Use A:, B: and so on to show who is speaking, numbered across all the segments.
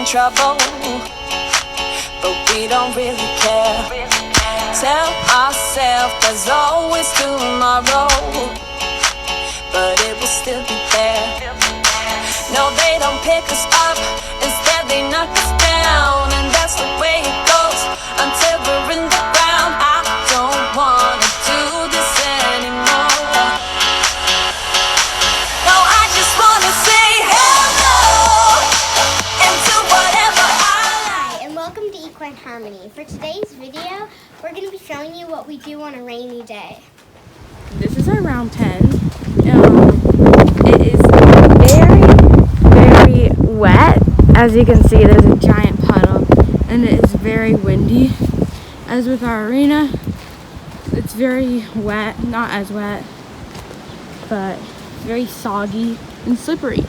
A: in trouble, but we don't really care. Tell ourselves there's always tomorrow, but it will still be there. No, they don't pick us up, instead they knock us down, and that's the way it goes until we're in the ground. I don't wanna do this anymore. No, I just wanna say hello and do whatever I like.
B: Hi, and welcome to Equine Harmony. For today's video, we're going to be showing you what we do on a rainy day.
C: This is our round 10. It is very wet. As you can see, there's a giant puddle, and it is very windy. As with our arena, it's very wet, not as wet, but very soggy and slippery.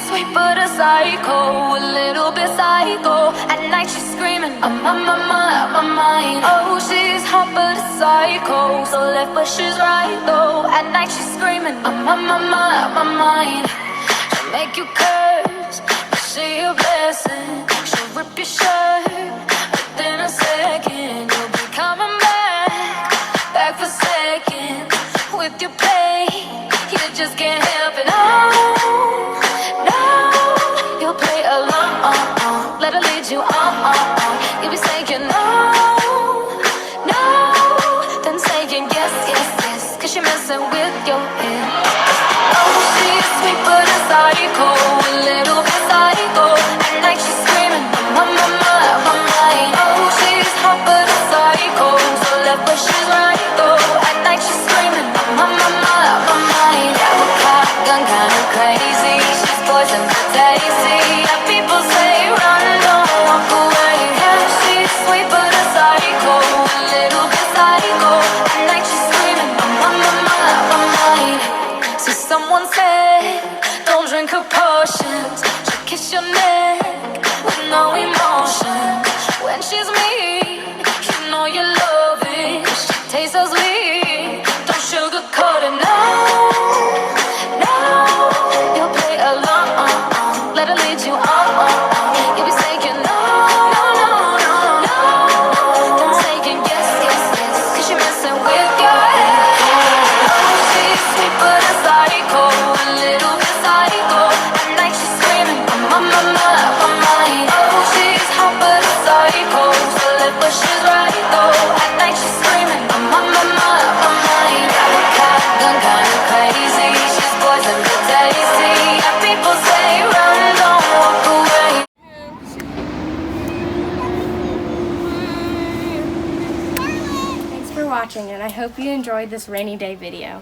A: Sweet but a psycho, a little bit psycho. At night she's screaming, I'm on my mind. Oh, she's hot but a psycho, so left but she's right though. At night she's screaming, I'm on my mind. She'll make you curse, but she a blessing. She'll rip your shirt, within a second you'll be coming back for seconds. With your play, you just can't help it. You'll play along, let her lead you on. You'll be saying no, then saying yes, cause you're messing with your head. Oh, she's sweet but a psycho, a little bit psycho. At night she's screaming, I'm on my mind. Oh, she's hot but a psycho, so left but she's right though. At night she's screaming, I'm on my mind. Yeah, we're caught, gun kinda crazy. She's poison but tasty. Yeah, people say run, don't walk away. Yeah, she's sweet but a psycho, a little bit psycho. At night she's screaming, I'm on my mind. So someone said, don't drink her potions. She'll kiss your neck with no emotion. When she's mean, you know you love it. She tastes so sweet, don't sugarcoat it, no. You'll play along.
C: hope you enjoyed this rainy day video.